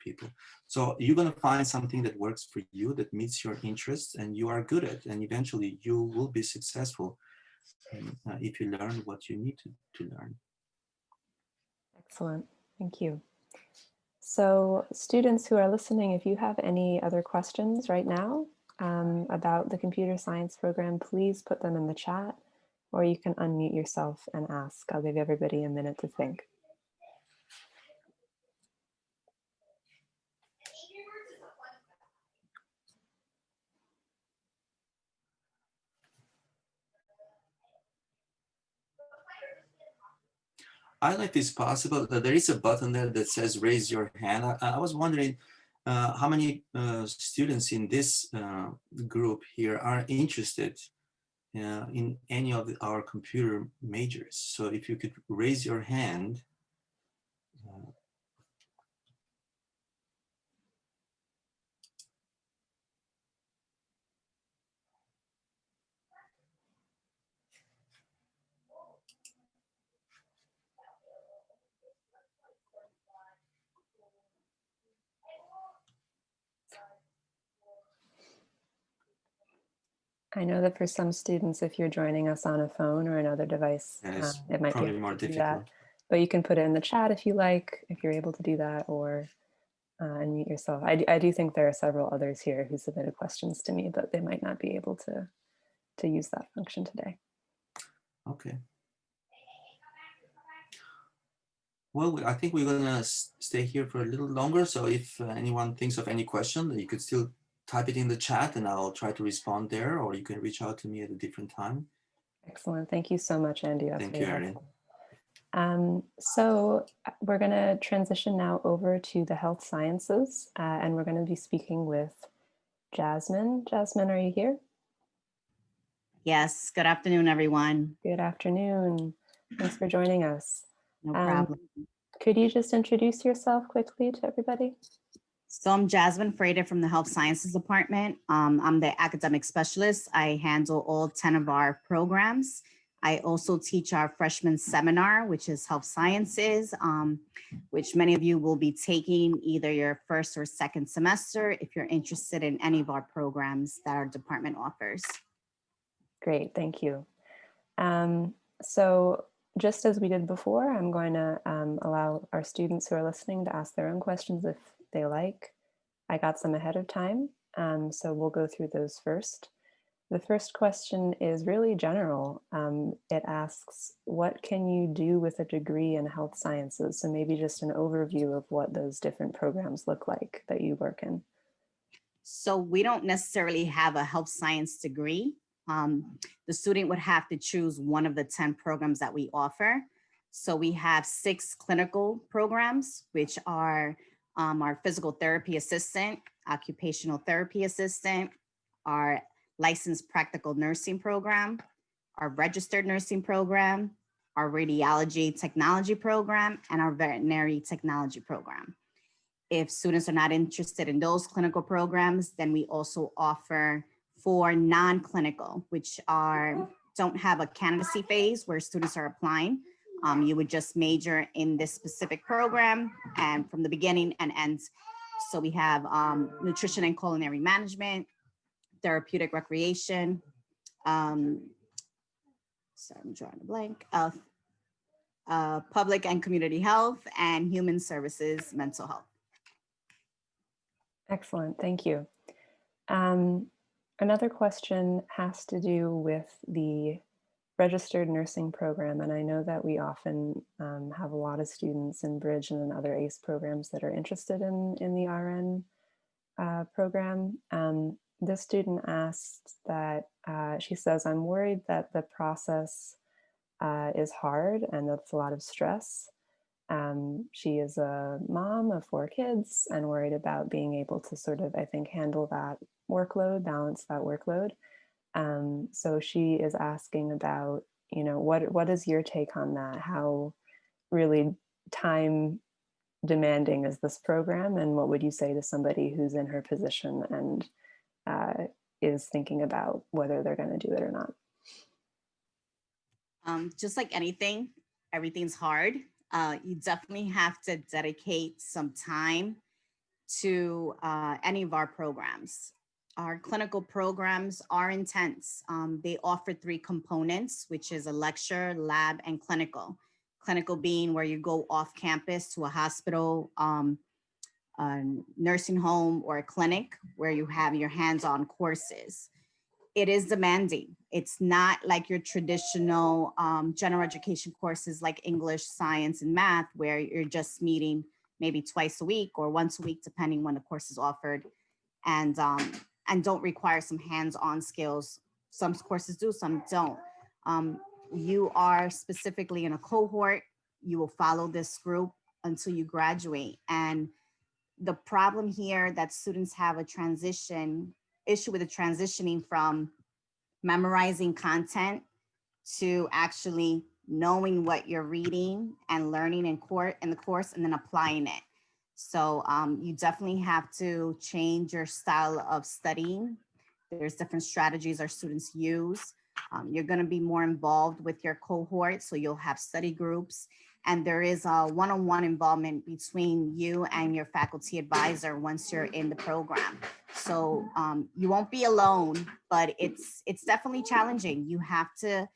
people. So you're going to find something that works for you, that meets your interests and you are good at, and eventually you will be successful if you learn what you need to learn. Excellent, thank you. So students who are listening, if you have any other questions right now about the computer science program, please put them in the chat, or you can unmute yourself and ask. I'll give everybody a minute to think. I don't know if it's possible that there is a button there that says raise your hand. I was wondering how many students in this group here are interested in any of our computer majors. So if you could raise your hand. I know that for some students, if you're joining us on a phone or another device, it might be more difficult to do difficult. that. But you can put it in the chat if you like, if you're able to do that, or unmute yourself. I do think there are several others here who submitted questions to me, but they might not be able to use that function today. Okay. Well, I think we're gonna stay here for a little longer. So if anyone thinks of any question, you could still type it in the chat and I'll try to respond there, or you can reach out to me at a different time. Excellent. Thank you so much, Andy. That's Thank you, very Erin. helpful. So we're going to transition now over to the health sciences, and we're going to be speaking with Jasmine. Jasmine, are you here? Yes, good afternoon, everyone. Good afternoon. Thanks for joining us. No problem. Could you just introduce yourself quickly to everybody? So I'm Jasmine Frater from the Health Sciences Department. I'm the academic specialist. I handle all 10 of our programs. I also teach our freshman seminar, which is health sciences, which many of you will be taking either your first or second semester if you're interested in any of our programs that our department offers. Great, thank you. So just as we did before, I'm going to allow our students who are listening to ask their own questions if they like. I got some ahead of time, so we'll go through those first. The first question is really general. It asks, what can you do with a degree in health sciences? So maybe just an overview of what those different programs look like that you work in. So we don't necessarily have a health science degree. The student would have to choose one of the 10 programs that we offer. So we have 6 clinical programs, which are our physical therapy assistant, occupational therapy assistant, our licensed practical nursing program, our registered nursing program, our radiology technology program, and our veterinary technology program. If students are not interested in those clinical programs, then we also offer 4 non-clinical, which don't have a candidacy phase where students are applying. You would just major in this specific program and from the beginning and end So we have nutrition and culinary management, therapeutic recreation, sorry, I'm drawing a blank, public and community health, and human services, mental health. Excellent, thank you. Another question has to do with the registered nursing program, and I know that we often have a lot of students in Bridge and in other ACE programs that are interested in the RN program. This student asked that, she says, I'm worried that the process is hard and that's a lot of stress. She is a mom of 4 kids and worried about being able to sort of, I think, handle that workload, balance that workload. So she is asking about, what is your take on that? How really time demanding is this program? And what would you say to somebody who's in her position and is thinking about whether they're going to do it or not? Just like anything, everything's hard. You definitely have to dedicate some time to any of our programs. Our clinical programs are intense. They offer 3 components, which is a lecture, lab, and clinical. Clinical being where you go off campus to a hospital, a nursing home, or a clinic where you have your hands-on courses. It is demanding. It's not like your traditional general education courses like English, science, and math, where you're just meeting maybe twice a week or once a week, depending when the course is offered, and don't require some hands-on skills. Some courses do, some don't. You are specifically in a cohort. You will follow this group until you graduate. And the problem here that students have issue with the transitioning from memorizing content to actually knowing what you're reading and learning in the course and then applying it. So you definitely have to change your style of studying. There's different strategies our students use. You're going to be more involved with your cohort, so you'll have study groups. And there is a one-on-one involvement between you and your faculty advisor once you're in the program. So you won't be alone, but it's definitely challenging. You have to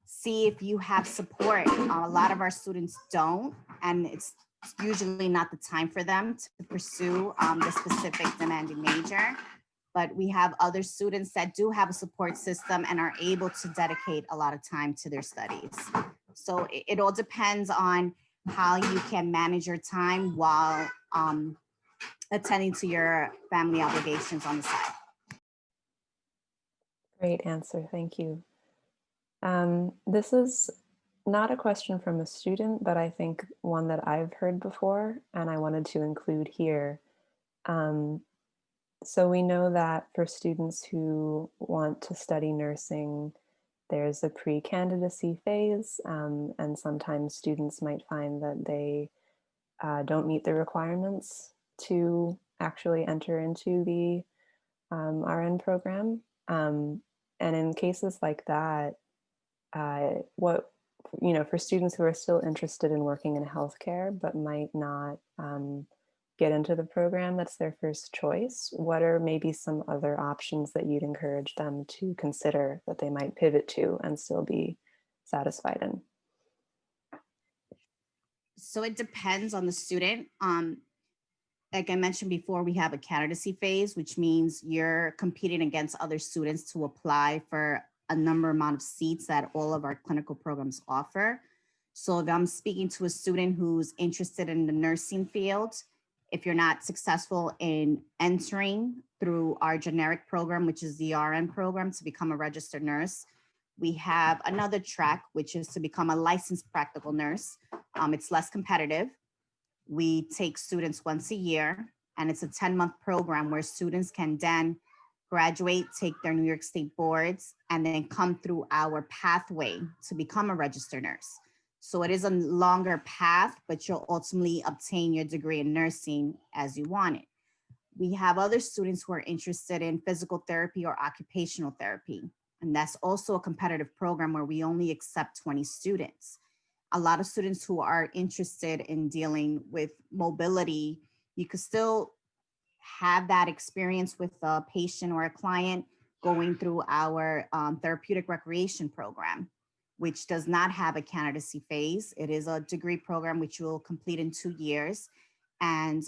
see if you have support. A lot of our students don't, and it's usually not the time for them to pursue the specific demanding major. But we have other students that do have a support system and are able to dedicate a lot of time to their studies. So it all depends on how you can manage your time while attending to your family obligations on the side. Great answer, thank you. This is not a question from a student, but I think one that I've heard before and I wanted to include here. So we know that for students who want to study nursing, there's a pre-candidacy phase, and sometimes students might find that they don't meet the requirements to actually enter into the RN program. And in cases like that, for students who are still interested in working in healthcare but might not get into the program, that's their first choice, what are maybe some other options that you'd encourage them to consider that they might pivot to and still be satisfied in? So it depends on the student. Like I mentioned before, we have a candidacy phase, which means you're competing against other students to apply for a amount of seats that all of our clinical programs offer. So if I'm speaking to a student who's interested in the nursing field, if you're not successful in entering through our generic program, which is the RN program, to become a registered nurse, we have another track, which is to become a licensed practical nurse. It's less competitive. We take students once a year, and it's a 10-month program where students can then graduate, take their New York State boards, and then come through our pathway to become a registered nurse. So it is a longer path, but you'll ultimately obtain your degree in nursing as you want it. We have other students who are interested in physical therapy or occupational therapy. And that's also a competitive program where we only accept 20 students. A lot of students who are interested in dealing with mobility, you could still have that experience with a patient or a client going through our therapeutic recreation program, which does not have a candidacy phase. It is a degree program which you will complete in 2 years. And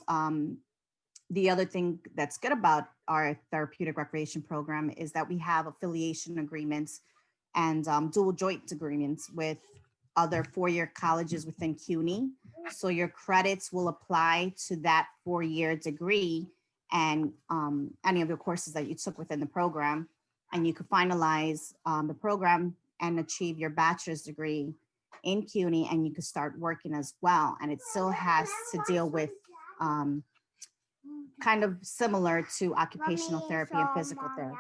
the other thing that's good about our therapeutic recreation program is that we have affiliation agreements and dual joint agreements with other four-year colleges within CUNY. So your credits will apply to that 4-year degree and any of the courses that you took within the program. And you could finalize the program and achieve your bachelor's degree in CUNY, and you could start working as well. And it still has to deal with kind of similar to occupational therapy and physical therapy.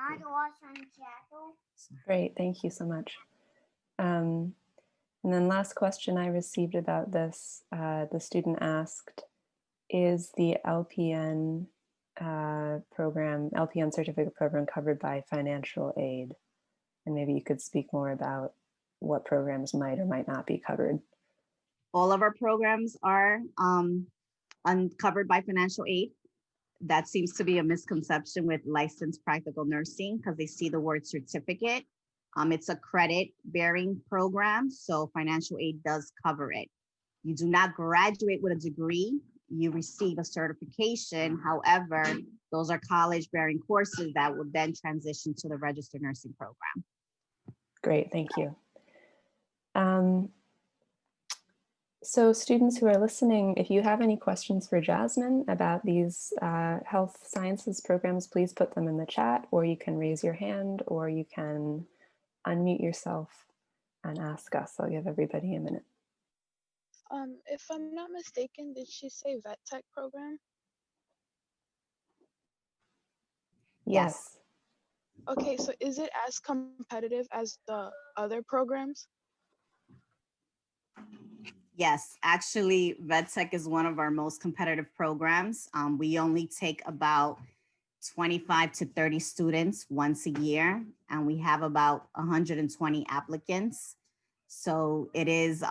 Great, thank you so much. And then last question I received about this, the student asked, is the LPN program, LPN certificate program covered by financial aid? And maybe you could speak more about what programs might or might not be covered. All of our programs are uncovered by financial aid. That seems to be a misconception with licensed practical nursing because they see the word certificate. It's a credit bearing program, so financial aid does cover it. You do not graduate with a degree, you receive a certification. However, those are college bearing courses that will then transition to the registered nursing program. Great, thank you. So students who are listening, if you have any questions for Jasmine about these health sciences programs, please put them in the chat, or you can raise your hand, or you can unmute yourself and ask us. I'll give everybody a minute. If I'm not mistaken, did she say vet tech program? Yes. Okay, so is it as competitive as the other programs? Yes, actually, vet tech is one of our most competitive programs. We only take about 25 to 30 students once a year, and we have about 120 applicants. So it is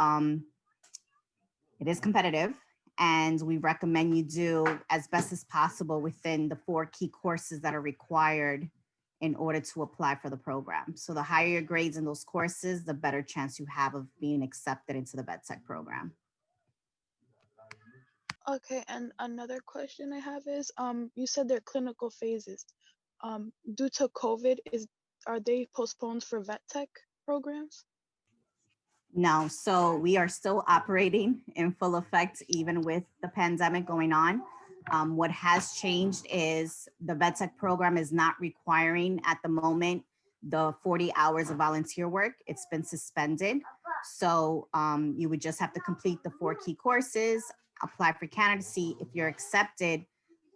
competitive, and we recommend you do as best as possible within the 4 key courses that are required in order to apply for the program. So the higher your grades in those courses, the better chance you have of being accepted into the vet tech program. Okay, and another question I have is, you said they're clinical phases. Due to COVID, are they postponed for vet tech programs? No, so we are still operating in full effect, even with the pandemic going on. What has changed is the vet tech program is not requiring at the moment the 40 hours of volunteer work. It's been suspended. So you would just have to complete the 4 key courses, apply for candidacy. If you're accepted,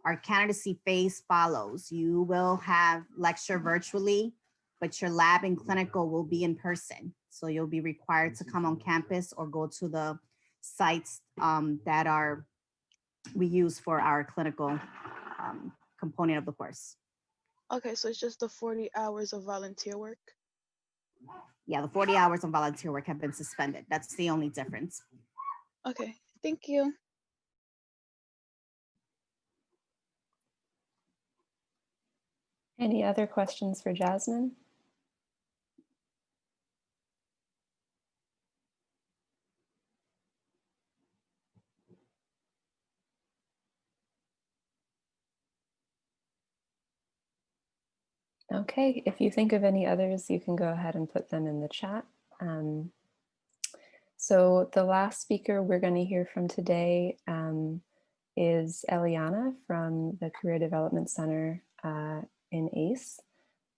our candidacy phase follows. You will have lecture virtually, but your lab and clinical will be in person. So you'll be required to come on campus or go to the sites that we use for our clinical component of the course. Okay, so it's just the 40 hours of volunteer work? Yeah, the 40 hours of volunteer work have been suspended. That's the only difference. Okay, thank you. Any other questions for Jasmine? Okay, if you think of any others, you can go ahead and put them in the chat. So the last speaker we're going to hear from today is Eliana from the Career Development Center in ACE.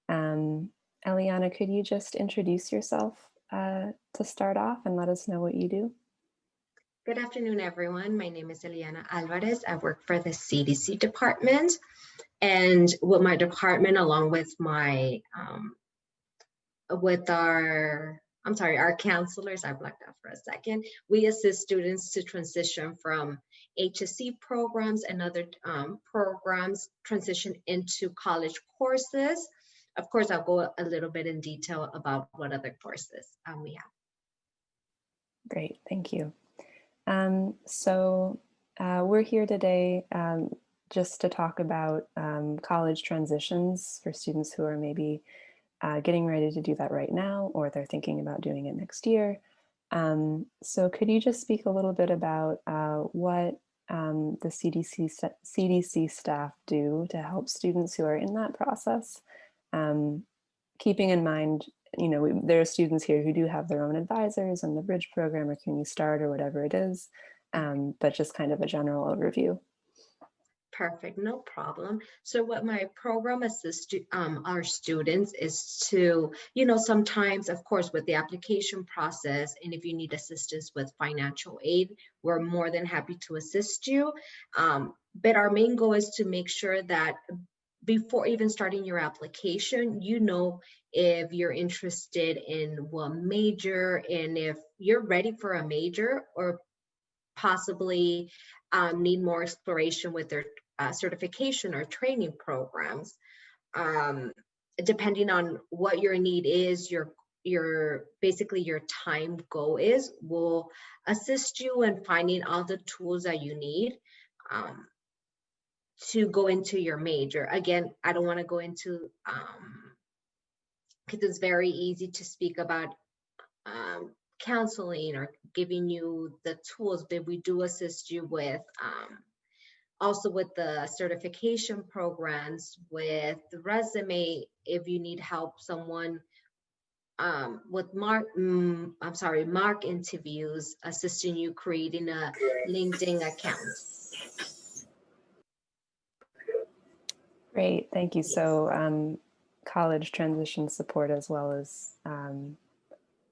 Eliana, could you just introduce yourself to start off and let us know what you do? Good afternoon, everyone. My name is Eliana Alvarez. I work for the CDC department. And with my department, along with my, our counselors, I blacked out for a second. We assist students to transition from HSC programs and other programs, transition into college courses. Of course, I'll go a little bit in detail about what other courses we have. Great, thank you. So We're here today just to talk about college transitions for students who are maybe getting ready to do that right now, or they're thinking about doing it next year. So could you just speak a little bit about what the CDC staff do to help students who are in that process? Keeping in mind, you know, there are students here who do have their own advisors and the Bridge program or Community Start or whatever it is, but just kind of a general overview. Perfect, no problem. So what my program assists our students is to, you know, sometimes, of course, with the application process, and if you need assistance with financial aid, we're more than happy to assist you. But our main goal is to make sure that before even starting your application, you know if you're interested in one major and if you're ready for a major, or possibly need more exploration with their certification or training programs. Depending on what your need is, your basically your time goal is, will assist you in finding all the tools that you need to go into your major. Again, I don't want to go into because it's very easy to speak about counseling or giving you the tools, but we do assist you with also with the certification programs, with the resume, if you need help, someone with mock interviews, assisting you creating a LinkedIn account. Great, thank you. So college transition support as well as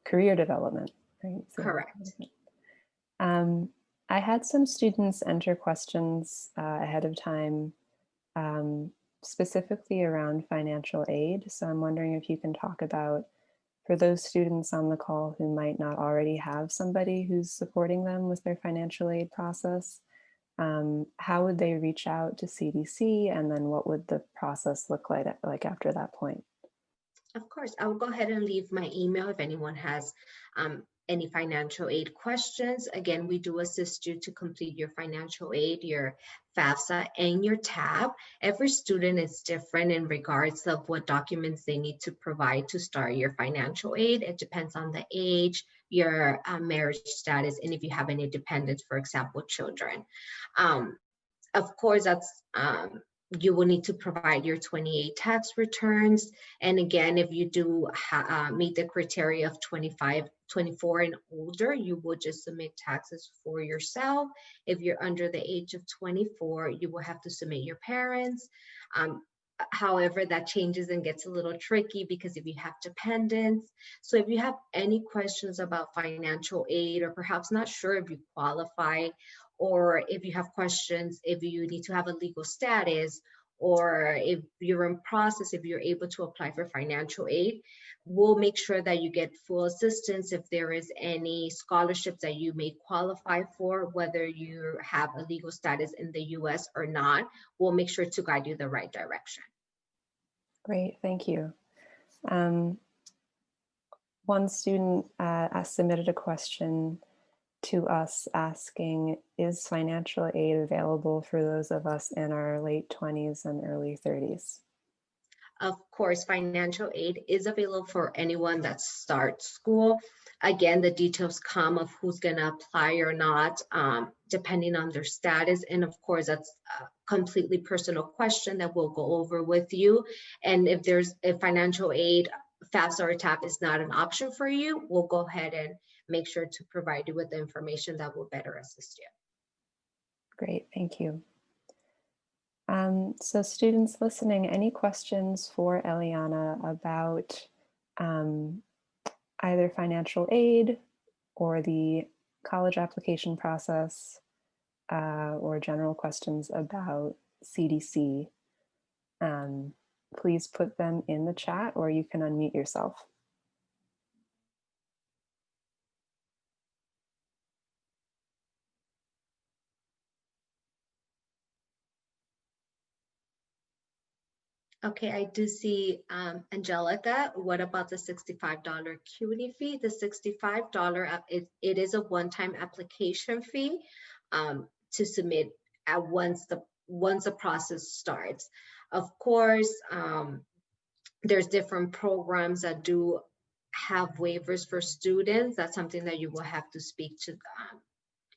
career development, right? So, Correct. I had some students enter questions ahead of time, specifically around financial aid. So I'm wondering if you can talk about, for those students on the call who might not already have somebody who's supporting them with their financial aid process, how would they reach out to CDC, and then what would the process look like after that point? Of course, I will go ahead and leave my email if anyone has any financial aid questions. Again, we do assist you to complete your financial aid, your FAFSA, and your TAB. Every student is different in regards of what documents they need to provide to start your financial aid. It depends on the age, your marriage status, and if you have any dependents, for example, children. Of course, that's you will need to provide your 28 tax returns. And again, if you do meet the criteria of 24 and older, you will just submit taxes for yourself. If you're under the age of 24, you will have to submit your parents. However, that changes and gets a little tricky because if you have dependents. So if you have any questions about financial aid, or perhaps not sure if you qualify, or if you have questions, if you need to have a legal status, or if you're in process, if you're able to apply for financial aid, we'll make sure that you get full assistance if there is any scholarships that you may qualify for, whether you have a legal status in the US or not. We'll make sure to guide you the right direction. Great, thank you. One student submitted a question to us asking, is financial aid available for those of us in our late 20s and early 30s? Of course, financial aid is available for anyone that starts school. Again, the details come of who's going to apply or not, depending on their status. And of course, that's a completely personal question that we'll go over with you. And if there's a financial aid, FAFSA or TAP is not an option for you, we'll go ahead and make sure to provide you with the information that will better assist you. Great, thank you. So students listening, any questions for Eliana about either financial aid or the college application process, or general questions about CDC, please put them in the chat, or you can unmute yourself. Okay, I do see Angelica. What about the $65 acuity fee? The $65, it is a one-time application fee to submit at once the process starts. Of course, there's different programs that do have waivers for students. That's something that you will have to speak to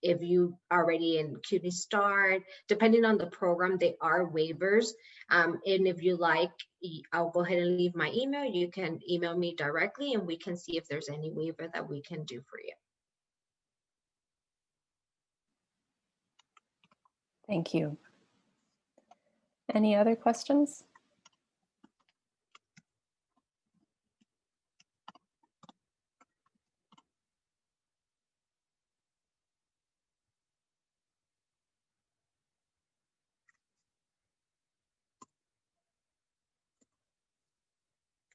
if you already in CUNY Start. Depending on the program, they are waivers. And if you like, I'll go ahead and leave my email. You can email me directly and we can see if there's any waiver that we can do for you. Thank you. Any other questions?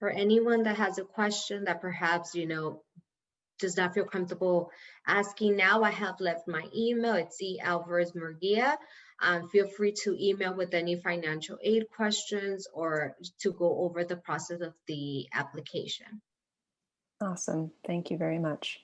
For anyone that has a question that perhaps, does not feel comfortable asking now, I have left my email. It's C.Alvarez-Murguia. Feel free to email with any financial aid questions or to go over the process of the application. Awesome. Thank you very much.